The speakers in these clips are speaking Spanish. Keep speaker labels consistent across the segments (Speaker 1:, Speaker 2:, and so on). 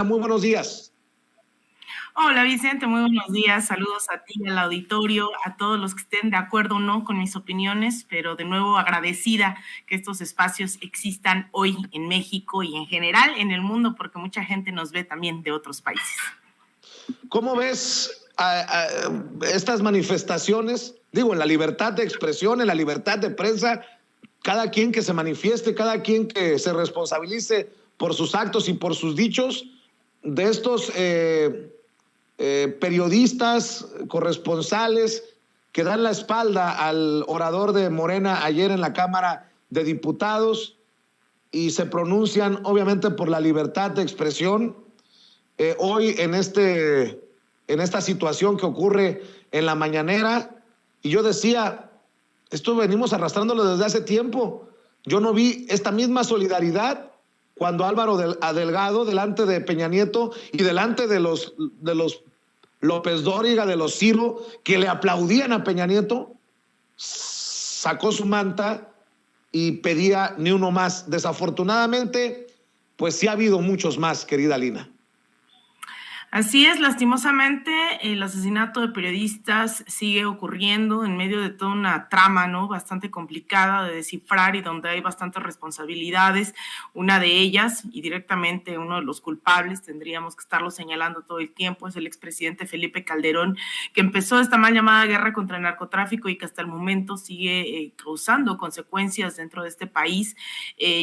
Speaker 1: Muy buenos días.
Speaker 2: Hola Vicente, muy buenos días. Saludos a ti, al auditorio, a todos los que estén de acuerdo o no con mis opiniones, pero de nuevo agradecida que estos espacios existan hoy en México y en general en el mundo, porque mucha gente nos ve también de otros países.
Speaker 1: ¿Cómo ves estas manifestaciones? Digo, en la libertad de expresión, en la libertad de prensa, cada quien que se manifieste, cada quien que se responsabilice por sus actos y por sus dichos, de estos periodistas, corresponsales que dan la espalda al orador de Morena ayer en la Cámara de Diputados y se pronuncian obviamente por la libertad de expresión. Hoy en esta situación que ocurre en la mañanera, y yo decía, esto venimos arrastrándolo desde hace tiempo. Yo no vi esta misma solidaridad cuando Álvaro Delgado, delante de Peña Nieto y delante de los López Dóriga, de los Ciro, que le aplaudían a Peña Nieto, sacó su manta y pedía ni uno más. Desafortunadamente, pues sí ha habido muchos más, querida Lina.
Speaker 2: Así es, lastimosamente, el asesinato de periodistas sigue ocurriendo en medio de toda una trama, ¿no? Bastante complicada de descifrar y donde hay bastantes responsabilidades. Una de ellas, y directamente uno de los culpables, tendríamos que estarlo señalando todo el tiempo, es el expresidente Felipe Calderón, que empezó esta mal llamada guerra contra el narcotráfico y que hasta el momento sigue causando consecuencias dentro de este país.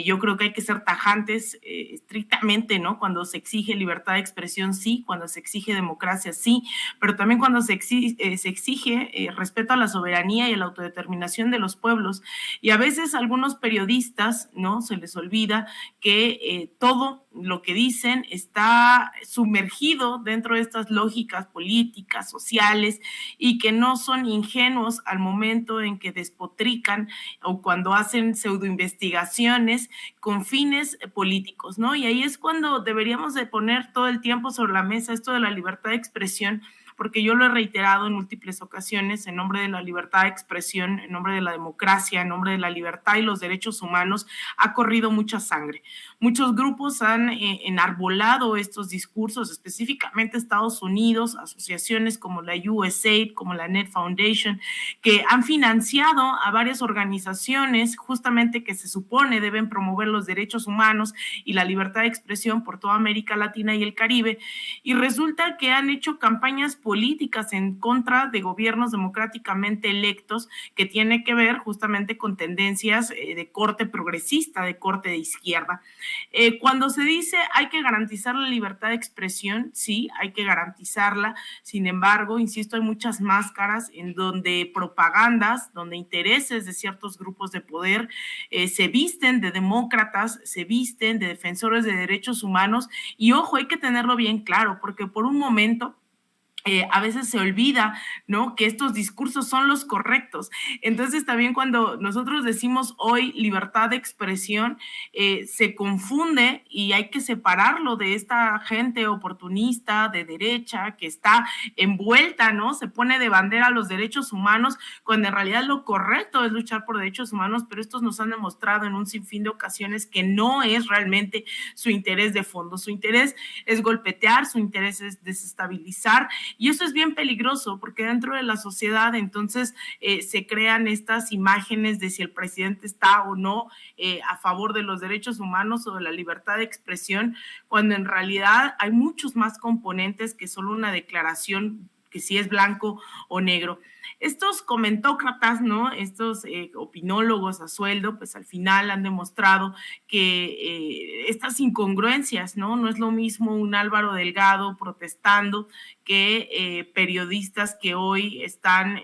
Speaker 2: Yo creo que hay que ser tajantes estrictamente, ¿no? Cuando se exige libertad de expresión, sí, cuando se exige democracia, sí, pero también cuando se exige respeto a la soberanía y a la autodeterminación de los pueblos. Y a veces a algunos periodistas, ¿no? Se les olvida que todo lo que dicen está sumergido dentro de estas lógicas políticas, sociales, y que no son ingenuos al momento en que despotrican o cuando hacen pseudoinvestigaciones con fines políticos, ¿no? Y ahí es cuando deberíamos de poner todo el tiempo sobre la mesa esto de la libertad de expresión, porque yo lo he reiterado en múltiples ocasiones, en nombre de la libertad de expresión, en nombre de la democracia, en nombre de la libertad y los derechos humanos, ha corrido mucha sangre. Muchos grupos han enarbolado estos discursos, específicamente Estados Unidos, asociaciones como la USAID, como la Net Foundation, que han financiado a varias organizaciones justamente que se supone deben promover los derechos humanos y la libertad de expresión por toda América Latina y el Caribe, y resulta que han hecho campañas políticas en contra de gobiernos democráticamente electos que tiene que ver justamente con tendencias de corte progresista, de corte de izquierda. Cuando se dice hay que garantizar la libertad de expresión, sí, hay que garantizarla. Sin embargo, insisto, hay muchas máscaras en donde propagandas, donde intereses de ciertos grupos de poder se visten de demócratas, se visten de defensores de derechos humanos. Y ojo, hay que tenerlo bien claro, porque por un momento a veces se olvida, ¿no? Que estos discursos son los correctos. Entonces también cuando nosotros decimos hoy libertad de expresión, se confunde y hay que separarlo de esta gente oportunista de derecha que está envuelta, ¿no? Se pone de bandera los derechos humanos cuando en realidad lo correcto es luchar por derechos humanos, pero estos nos han demostrado en un sinfín de ocasiones que no es realmente su interés de fondo. Su interés es golpetear, su interés es desestabilizar. Y eso es bien peligroso porque dentro de la sociedad entonces se crean estas imágenes de si el presidente está o no a favor de los derechos humanos o de la libertad de expresión, cuando en realidad hay muchos más componentes que solo una declaración que si es blanco o negro. Estos comentócratas, ¿no? Estos opinólogos a sueldo, pues al final han demostrado que estas incongruencias, ¿no? No es lo mismo un Álvaro Delgado protestando que periodistas que hoy están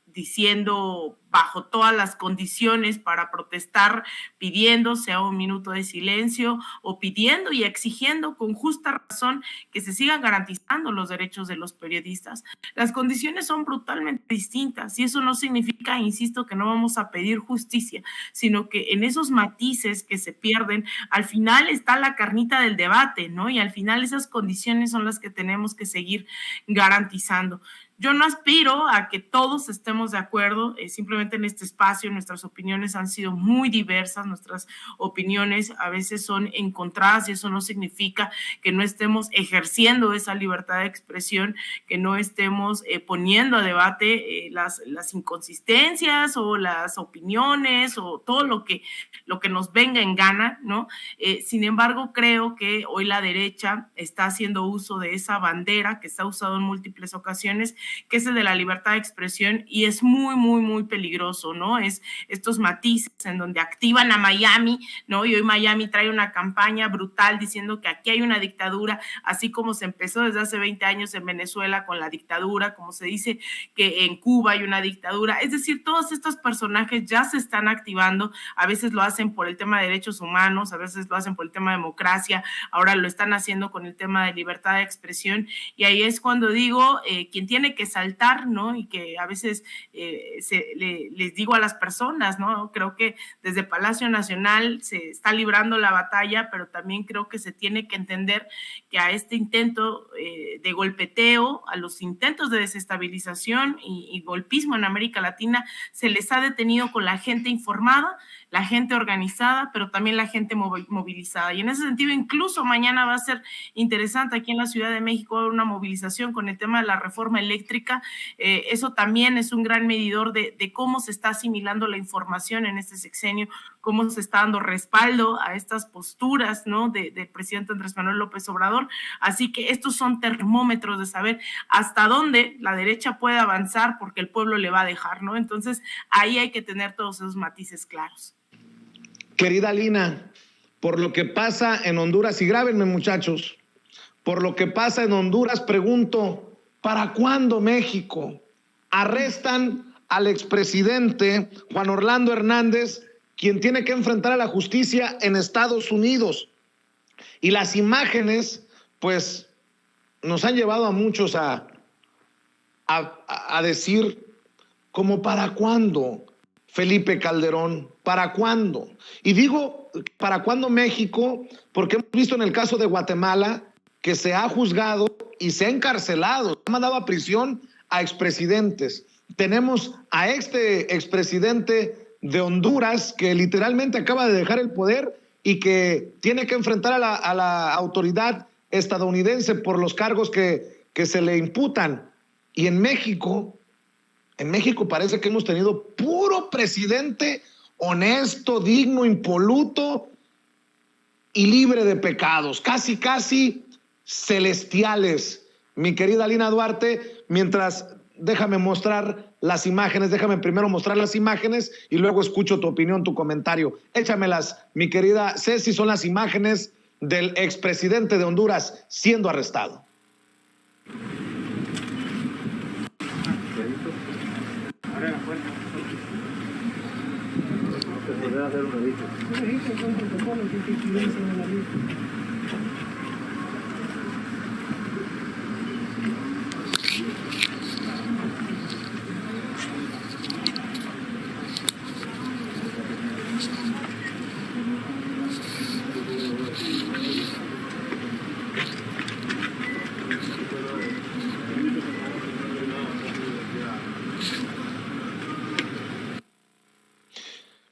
Speaker 2: diciendo bajo todas las condiciones para protestar, pidiendo sea un minuto de silencio o pidiendo y exigiendo con justa razón que se sigan garantizando los derechos de los periodistas. Las condiciones son brutalmente distintas y eso no significa, insisto, que no vamos a pedir justicia, sino que en esos matices que se pierden, al final está la carnita del debate, ¿no? Y al final esas condiciones son las que tenemos que seguir garantizando. Yo no aspiro a que todos estemos de acuerdo, simplemente en este espacio nuestras opiniones han sido muy diversas, nuestras opiniones a veces son encontradas y eso no significa que no estemos ejerciendo esa libertad de expresión, que no estemos poniendo a debate las inconsistencias o las opiniones o todo lo que nos venga en gana, ¿no? Sin embargo, creo que hoy la derecha está haciendo uso de esa bandera que se ha usado en múltiples ocasiones, que es el de la libertad de expresión, y es muy, muy, muy peligroso, ¿no? Es estos matices en donde activan a Miami, ¿no? Y hoy Miami trae una campaña brutal diciendo que aquí hay una dictadura, así como se empezó desde hace 20 años en Venezuela con la dictadura, como se dice que en Cuba hay una dictadura. Es decir, todos estos personajes ya se están activando, a veces lo hacen por el tema de derechos humanos, a veces lo hacen por el tema de democracia, ahora lo están haciendo con el tema de libertad de expresión, y ahí es cuando digo, quien tiene que saltar, ¿no? Y que a veces les digo a las personas, ¿no? Creo que desde Palacio Nacional se está librando la batalla, pero también creo que se tiene que entender que a este intento de golpeteo, a los intentos de desestabilización y golpismo en América Latina, se les ha detenido con la gente informada, la gente organizada, pero también la gente movilizada. Y en ese sentido, incluso mañana va a ser interesante aquí en la Ciudad de México una movilización con el tema de la reforma eléctrica. Eso también es un gran medidor de cómo se está asimilando la información en este sexenio, cómo se está dando respaldo a estas posturas, ¿no? del presidente Andrés Manuel López Obrador. Así que estos son termómetros de saber hasta dónde la derecha puede avanzar porque el pueblo le va a dejar, ¿no? Entonces, ahí hay que tener todos esos matices claros.
Speaker 1: Querida Lina, por lo que pasa en Honduras, y grábenme muchachos, por lo que pasa en Honduras, pregunto, ¿para cuándo México? Arrestan al expresidente Juan Orlando Hernández, quien tiene que enfrentar a la justicia en Estados Unidos. Y las imágenes, pues, nos han llevado a muchos a decir, ¿como para cuándo, Felipe Calderón? ¿Para cuándo? Y digo, ¿para cuándo México? Porque hemos visto en el caso de Guatemala que se ha juzgado y se ha encarcelado, se ha mandado a prisión a expresidentes. Tenemos a este expresidente de Honduras que literalmente acaba de dejar el poder y que tiene que enfrentar a la autoridad estadounidense por los cargos que se le imputan. Y en México parece que hemos tenido puro presidente honesto, digno, impoluto y libre de pecados, casi celestiales. Mi querida Lina Duarte, mientras déjame mostrar las imágenes, déjame primero mostrar las imágenes y luego escucho tu opinión, tu comentario. Échamelas, mi querida Ceci, son las imágenes del expresidente de Honduras siendo arrestado.
Speaker 3: Abre la puerta. Se podría hacer un registro. Un registro con protocolo que utiliza en la lista.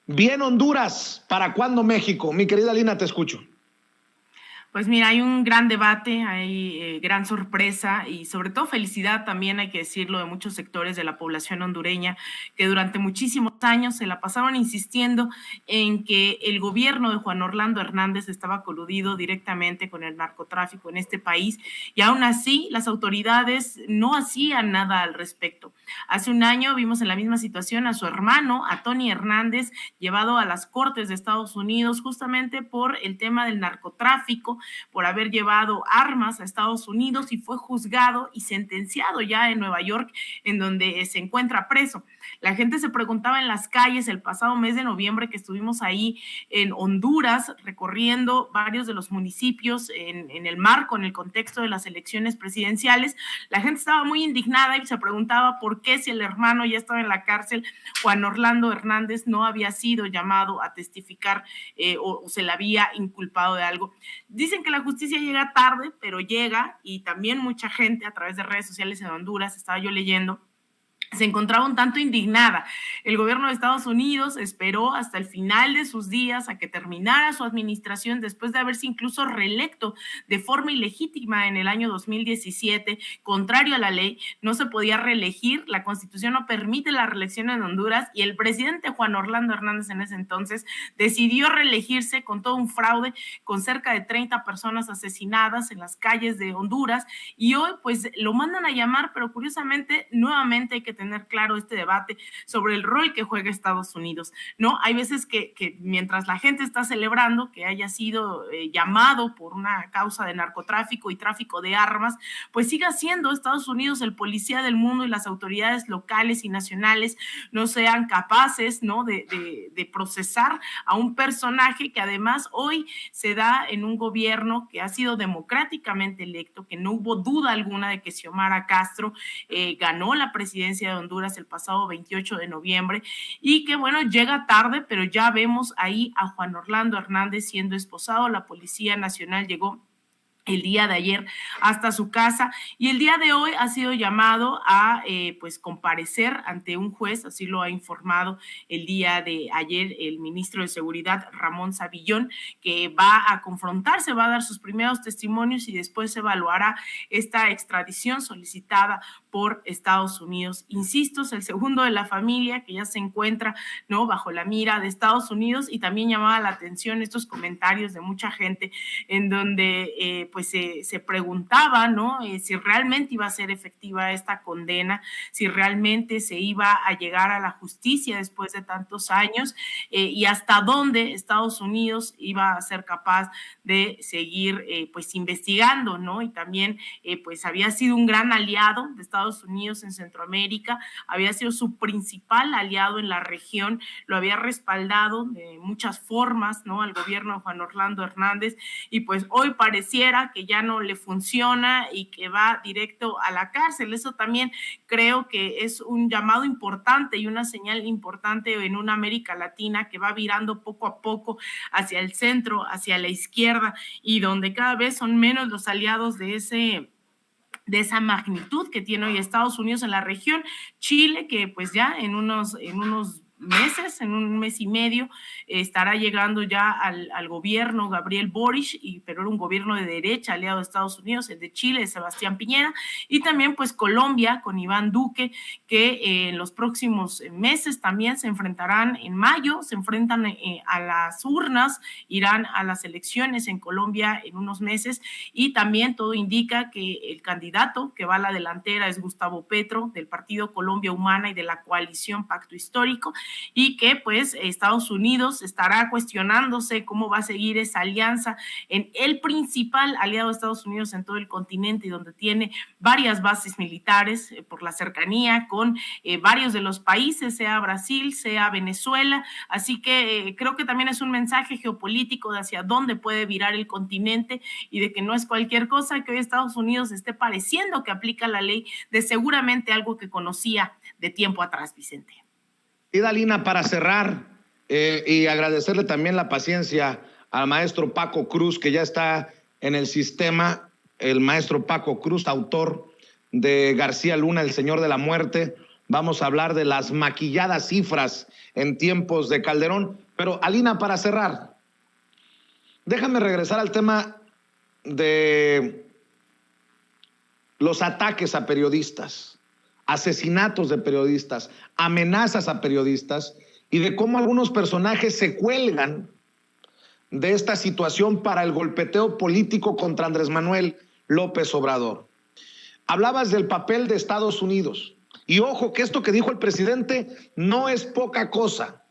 Speaker 1: Bien Honduras, ¿para cuándo México? Mi querida Lina, te escucho.
Speaker 2: Pues mira, hay un gran debate, hay gran sorpresa y sobre todo felicidad también, hay que decirlo, de muchos sectores de la población hondureña que durante muchísimos años se la pasaron insistiendo en que el gobierno de Juan Orlando Hernández estaba coludido directamente con el narcotráfico en este país y aún así las autoridades no hacían nada al respecto. Hace un año vimos en la misma situación a su hermano, a Tony Hernández, llevado a las Cortes de Estados Unidos justamente por el tema del narcotráfico, por haber llevado armas a Estados Unidos y fue juzgado y sentenciado ya en Nueva York, en donde se encuentra preso. La gente se preguntaba en las calles el pasado mes de noviembre que estuvimos ahí en Honduras recorriendo varios de los municipios en el marco, en el contexto de las elecciones presidenciales. La gente estaba muy indignada y se preguntaba por por qué, si el hermano ya estaba en la cárcel, Juan Orlando Hernández no había sido llamado a testificar o se le había inculpado de algo. Dicen que la justicia llega tarde, pero llega, y también mucha gente a través de redes sociales en Honduras, estaba yo leyendo, se encontraba un tanto indignada. El gobierno de Estados Unidos esperó hasta el final de sus días a que terminara su administración después de haberse incluso reelecto de forma ilegítima en el año 2017, contrario a la ley. No se podía reelegir, la Constitución no permite la reelección en Honduras, y el presidente Juan Orlando Hernández en ese entonces decidió reelegirse con todo un fraude, con cerca de 30 personas asesinadas en las calles de Honduras, y hoy pues lo mandan a llamar, pero curiosamente nuevamente hay que tener claro este debate sobre el rol que juega Estados Unidos, ¿no? Hay veces que mientras la gente está celebrando que haya sido llamado por una causa de narcotráfico y tráfico de armas, pues siga siendo Estados Unidos el policía del mundo, y las autoridades locales y nacionales no sean capaces, ¿no?, de procesar a un personaje que además hoy se da en un gobierno que ha sido democráticamente electo, que no hubo duda alguna de que Xiomara Castro ganó la presidencia de Honduras el pasado 28 de noviembre, y que bueno, llega tarde, pero ya vemos ahí a Juan Orlando Hernández siendo esposado. La Policía Nacional llegó el día de ayer hasta su casa, y el día de hoy ha sido llamado a pues comparecer ante un juez, así lo ha informado el día de ayer el ministro de Seguridad, Ramón Savillón, que va a confrontarse, va a dar sus primeros testimonios y después se evaluará esta extradición solicitada por Estados Unidos. Insisto, es el segundo de la familia que ya se encuentra, ¿no?, bajo la mira de Estados Unidos, y también llamaba la atención estos comentarios de mucha gente en donde pues se preguntaba, ¿no?, si realmente iba a ser efectiva esta condena, si realmente se iba a llegar a la justicia después de tantos años, y hasta dónde Estados Unidos iba a ser capaz de seguir pues investigando, ¿no? Y también pues había sido un gran aliado de Estados Unidos en Centroamérica, había sido su principal aliado en la región, lo había respaldado de muchas formas, ¿no?, al gobierno de Juan Orlando Hernández, y pues hoy pareciera que ya no le funciona y que va directo a la cárcel. Eso también creo que es un llamado importante y una señal importante en una América Latina que va virando poco a poco hacia el centro, hacia la izquierda, y donde cada vez son menos los aliados de esa magnitud que tiene hoy Estados Unidos en la región. Chile, que pues ya en unos meses, en un mes y medio, estará llegando ya al gobierno Gabriel Boric, pero era un gobierno de derecha aliado de Estados Unidos, el de Chile, de Sebastián Piñera, y también pues Colombia con Iván Duque, que en los próximos meses también se enfrentarán, en mayo se enfrentan a las urnas, irán a las elecciones en Colombia en unos meses, y también todo indica que el candidato que va a la delantera es Gustavo Petro, del Partido Colombia Humana y de la coalición Pacto Histórico, y que pues Estados Unidos estará cuestionándose cómo va a seguir esa alianza en el principal aliado de Estados Unidos en todo el continente, y donde tiene varias bases militares por la cercanía con varios de los países, sea Brasil, sea Venezuela. Así que creo que también es un mensaje geopolítico de hacia dónde puede virar el continente, y de que no es cualquier cosa que hoy Estados Unidos esté pareciendo que aplica la ley de seguramente algo que conocía de tiempo atrás, Vicente.
Speaker 1: Y Dalina, para cerrar, y agradecerle también la paciencia al maestro Paco Cruz, que ya está en el sistema, el maestro Paco Cruz, autor de García Luna, El Señor de la Muerte. Vamos a hablar de las maquilladas cifras en tiempos de Calderón. Pero, Alina, para cerrar, déjame regresar al tema de los ataques a periodistas, asesinatos de periodistas, amenazas a periodistas, y de cómo algunos personajes se cuelgan de esta situación para el golpeteo político contra Andrés Manuel López Obrador. Hablabas del papel de Estados Unidos, y ojo que esto que dijo el presidente no es poca cosa.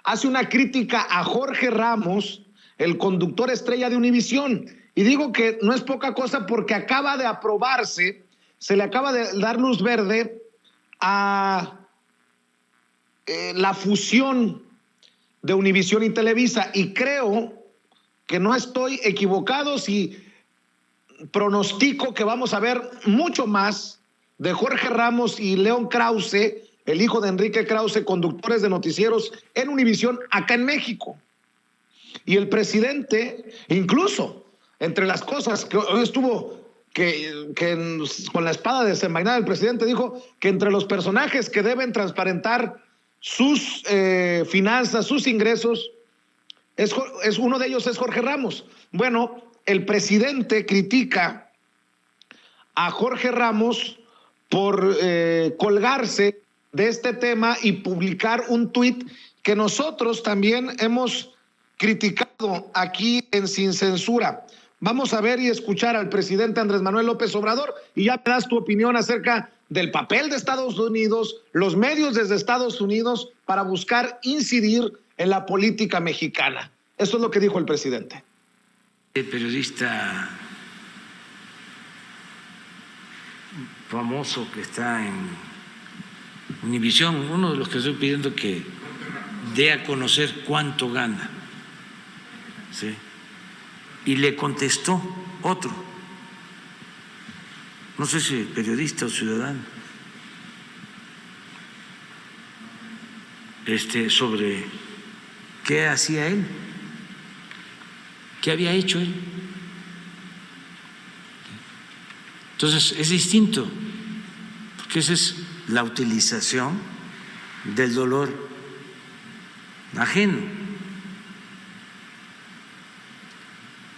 Speaker 1: Hace una crítica a Jorge Ramos, el conductor estrella de Univisión, y digo que no es poca cosa porque acaba de aprobarse, se le acaba de dar luz verde a la fusión de Univisión y Televisa, y creo que no estoy equivocado si pronostico que vamos a ver mucho más de Jorge Ramos y León Krause, el hijo de Enrique Krause, conductores de noticieros en Univisión acá en México. Y el presidente, incluso, entre las cosas que hoy estuvo con la espada desenvainada, el presidente dijo que entre los personajes que deben transparentar sus finanzas, sus ingresos, es uno de ellos es Jorge Ramos. Bueno, el presidente critica a Jorge Ramos por colgarse de este tema y publicar un tuit que nosotros también hemos criticado aquí en Sin Censura. Vamos a ver y escuchar al presidente Andrés Manuel López Obrador y ya me das tu opinión acerca del papel de Estados Unidos, los medios desde Estados Unidos para buscar incidir en la política mexicana. Eso es lo que dijo el presidente.
Speaker 4: El periodista famoso que está en Univisión, uno de los que estoy pidiendo que dé a conocer cuánto gana, ¿sí? Y le contestó otro, no sé si periodista o ciudadano, sobre qué hacía él, qué había hecho él. Entonces es distinto, porque esa es la utilización del dolor ajeno.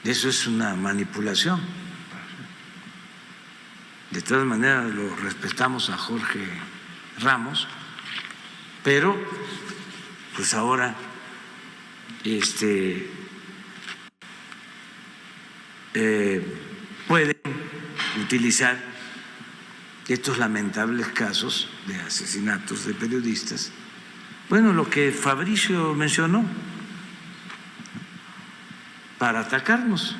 Speaker 4: Eso es una manipulación. De todas maneras lo respetamos a Jorge Ramos, pero pues ahora pueden utilizar estos lamentables casos de asesinatos de periodistas. Bueno, lo que Fabricio mencionó, para atacarnos.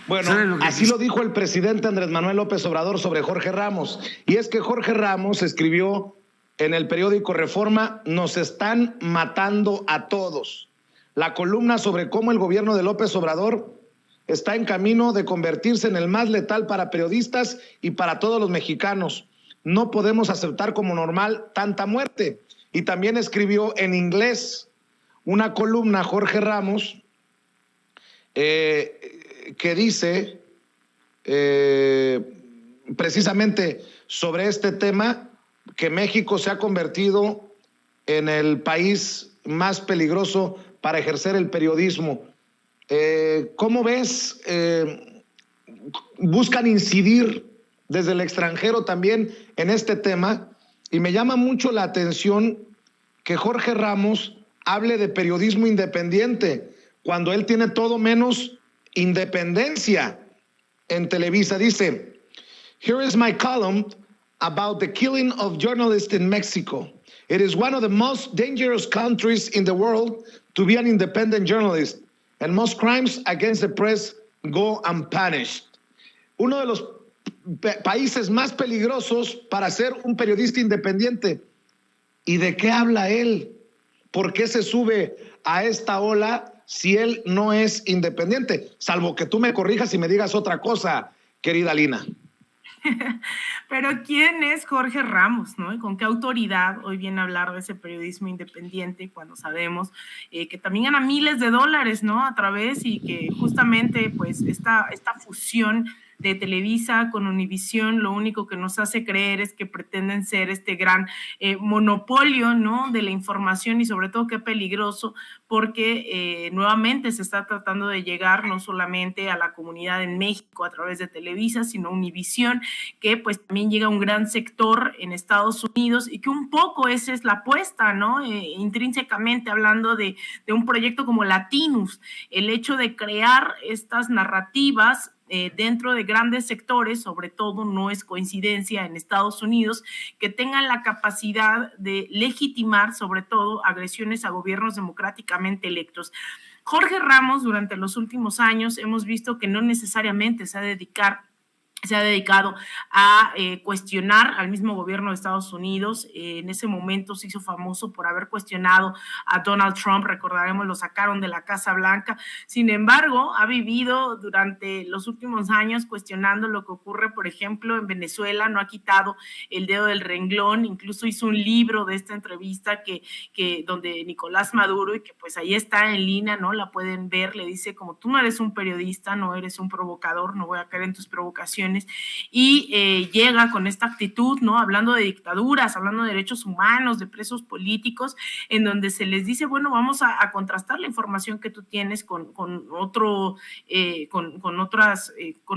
Speaker 1: Bueno, así lo dijo el presidente Andrés Manuel López Obrador sobre Jorge Ramos. Y es que Jorge Ramos escribió en el periódico Reforma: nos están matando a todos. La columna sobre cómo el gobierno de López Obrador está en camino de convertirse en el más letal para periodistas y para todos los mexicanos. No podemos aceptar como normal tanta muerte. Y también escribió en inglés una columna, Jorge Ramos, que dice precisamente sobre este tema, que México se ha convertido en el país más peligroso para ejercer el periodismo. ¿Cómo ves? Buscan incidir desde el extranjero también en este tema, y me llama mucho la atención que Jorge Ramos hable de periodismo independiente cuando él tiene todo menos independencia en Televisa. Dice: here is my column about the killing of journalists in Mexico. It is one of the most dangerous countries in the world to be an independent journalist, and most crimes against the press go unpunished. Uno de los países más peligrosos para ser un periodista independiente. ¿Y de qué habla él? ¿Por qué se sube a esta ola si él no es independiente? Salvo que tú me corrijas y me digas otra cosa, querida Lina.
Speaker 2: Pero ¿quién es Jorge Ramos, no? ¿Y con qué autoridad hoy viene a hablar de ese periodismo independiente cuando sabemos que también gana miles de dólares, ¿no? A través, y que justamente pues esta fusión de Televisa con Univisión lo único que nos hace creer es que pretenden ser este gran monopolio, ¿no?, de la información, y sobre todo qué peligroso, porque nuevamente se está tratando de llegar no solamente a la comunidad en México a través de Televisa, sino Univisión, que pues también llega a un gran sector en Estados Unidos, y que un poco esa es la apuesta, ¿no? Intrínsecamente hablando de un proyecto como Latinus, el hecho de crear estas narrativas dentro de grandes sectores, sobre todo no es coincidencia en Estados Unidos, que tengan la capacidad de legitimar sobre todo agresiones a gobiernos democráticamente electos. Jorge Ramos, durante los últimos años hemos visto que no necesariamente se ha de dedicar se ha dedicado a cuestionar al mismo gobierno de Estados Unidos. En ese momento se hizo famoso por haber cuestionado a Donald Trump, recordaremos, lo sacaron de la Casa Blanca. Sin embargo, ha vivido durante los últimos años cuestionando lo que ocurre, por ejemplo, en Venezuela, no ha quitado el dedo del renglón, incluso hizo un libro de esta entrevista donde Nicolás Maduro, y que pues ahí está en línea, ¿no? La pueden ver, le dice como tú no eres un periodista, no eres un provocador, no voy a caer en tus provocaciones. Y llega con esta actitud, ¿no? Hablando de dictaduras, hablando de derechos humanos, de presos políticos, en donde se les dice, bueno, vamos a contrastar la información que tú tienes con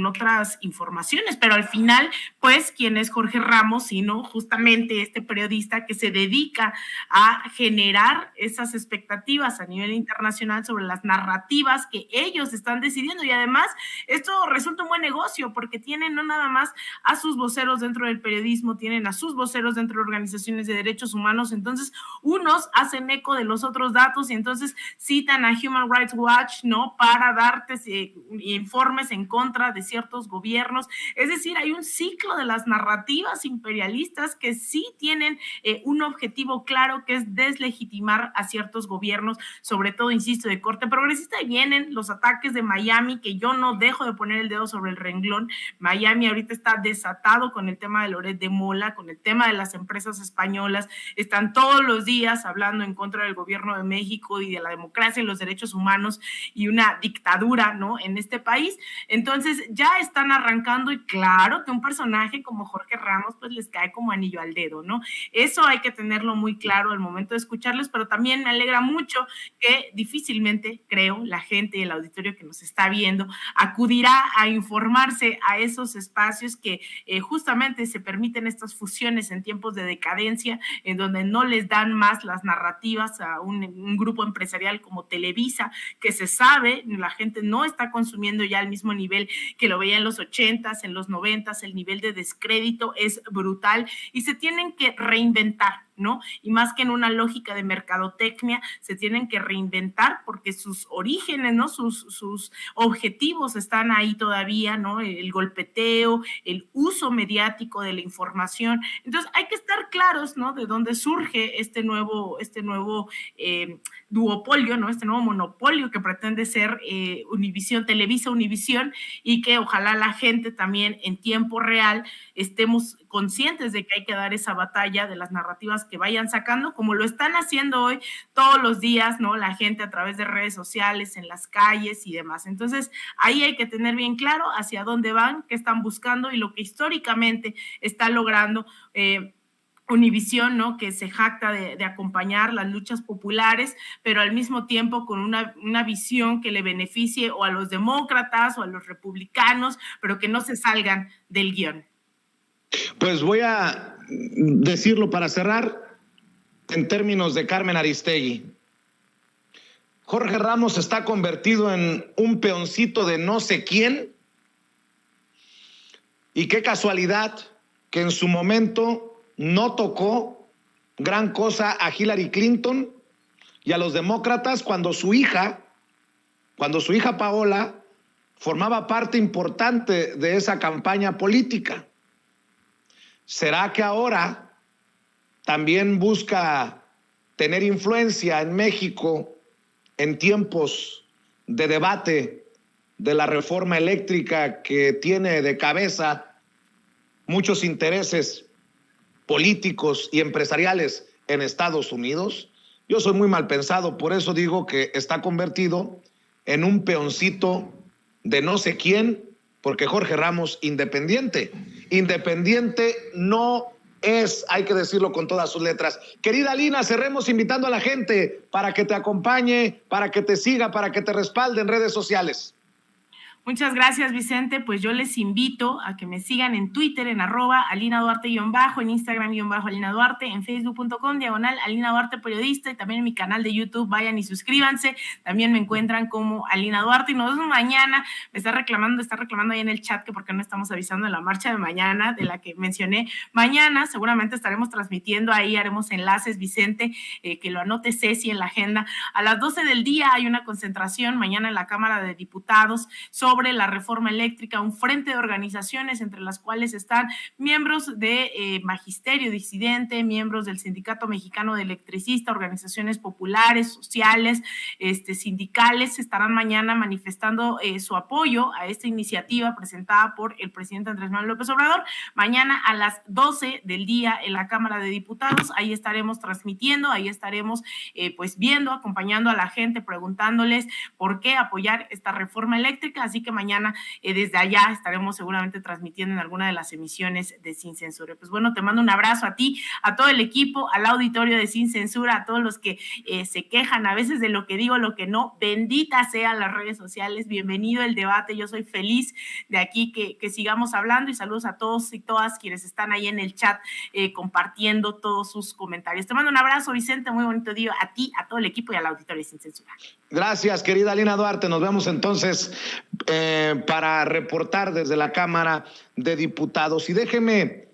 Speaker 2: otras informaciones, pero al final, pues, ¿quién es Jorge Ramos? Sino justamente este periodista que se dedica a generar esas expectativas a nivel internacional sobre las narrativas que ellos están decidiendo, y además esto resulta un buen negocio porque tienen no nada más a sus voceros dentro del periodismo, tienen a sus voceros dentro de organizaciones de derechos humanos, entonces unos hacen eco de los otros datos y entonces citan a Human Rights Watch, ¿no? Para darte informes en contra de ciertos gobiernos. Es decir, hay un ciclo de las narrativas imperialistas que sí tienen un objetivo claro, que es deslegitimar a ciertos gobiernos, sobre todo, insisto, de corte progresista. Y vienen los ataques de Miami, que yo no dejo de poner el dedo sobre el renglón. Miami ahorita está desatado con el tema de Loret de Mola, con el tema de las empresas españolas, están todos los días hablando en contra del gobierno de México y de la democracia y los derechos humanos y una dictadura, ¿no? En este país. Entonces ya están arrancando, y claro que un personaje como Jorge Ramos pues les cae como anillo al dedo, ¿no? Eso hay que tenerlo muy claro al momento de escucharles, pero también me alegra mucho que difícilmente, creo, la gente y el auditorio que nos está viendo acudirá a informarse a esos espacios que justamente se permiten estas fusiones en tiempos de decadencia, en donde no les dan más las narrativas a un grupo empresarial como Televisa, que se sabe, la gente no está consumiendo ya al mismo nivel que lo veía en los 80s, en los 90s, el nivel de descrédito es brutal y se tienen que reinventar, ¿no? Y más que en una lógica de mercadotecnia, se tienen que reinventar porque sus orígenes, ¿no? Sus objetivos están ahí todavía, ¿no? El golpeteo, el uso mediático de la información. Entonces hay que estar claros, ¿no? De dónde surge este nuevo duopolio, ¿no? Este nuevo monopolio que pretende ser Univisión, Televisa Univisión, y que ojalá la gente también en tiempo real estemos conscientes de que hay que dar esa batalla de las narrativas que vayan sacando, como lo están haciendo hoy todos los días, ¿no? La gente a través de redes sociales, en las calles y demás. Entonces, ahí hay que tener bien claro hacia dónde van, qué están buscando y lo que históricamente está logrando Univisión, ¿no? Que se jacta de acompañar las luchas populares, pero al mismo tiempo con una visión que le beneficie o a los demócratas o a los republicanos, pero que no se salgan del guión.
Speaker 1: Pues voy a decirlo para cerrar en términos de Carmen Aristegui. Jorge Ramos está convertido en un peoncito de no sé quién, y qué casualidad que en su momento no tocó gran cosa a Hillary Clinton y a los demócratas cuando su hija Paola formaba parte importante de esa campaña política. ¿Será que ahora también busca tener influencia en México en tiempos de debate de la reforma eléctrica que tiene de cabeza muchos intereses políticos y empresariales en Estados Unidos? Yo soy muy mal pensado, por eso digo que está convertido en un peoncito de no sé quién, porque Jorge Ramos, independiente no es, hay que decirlo con todas sus letras. Querida Lina, cerremos invitando a la gente para que te acompañe, para que te siga, para que te respalde en redes sociales.
Speaker 2: Muchas gracias, Vicente. Pues yo les invito a que me sigan en Twitter, en @AlinaDuarte_, en Instagram _AlinaDuarte, en Facebook.com /AlinaDuarte Periodista, y también en mi canal de YouTube. Vayan y suscríbanse. También me encuentran como Alina Duarte. Y nos vemos mañana. Me está reclamando ahí en el chat que por qué no estamos avisando de la marcha de mañana, de la que mencioné. Mañana seguramente estaremos transmitiendo ahí, haremos enlaces, Vicente, que lo anote Ceci en la agenda. A las 12 del día hay una concentración mañana en la Cámara de Diputados sobre sobre la reforma eléctrica, un frente de organizaciones entre las cuales están miembros de Magisterio Disidente, miembros del Sindicato Mexicano de Electricistas, organizaciones populares, sociales, sindicales. Estarán mañana manifestando su apoyo a esta iniciativa presentada por el presidente Andrés Manuel López Obrador. Mañana a las 12 del día en la Cámara de Diputados, ahí estaremos transmitiendo, ahí estaremos pues viendo, acompañando a la gente, preguntándoles por qué apoyar esta reforma eléctrica, así que mañana desde allá estaremos seguramente transmitiendo en alguna de las emisiones de Sin Censura. Pues bueno, te mando un abrazo a ti, a todo el equipo, al auditorio de Sin Censura, a todos los que se quejan a veces de lo que digo, lo que no. Bendita sean las redes sociales, bienvenido el debate, yo soy feliz de aquí que sigamos hablando, y saludos a todos y todas quienes están ahí en el chat compartiendo todos sus comentarios. Te mando un abrazo, Vicente, muy bonito día a ti, a todo el equipo y al auditorio Sin Censura.
Speaker 1: Gracias, querida Lina Duarte. Nos vemos entonces para reportar desde la Cámara de Diputados. Y déjeme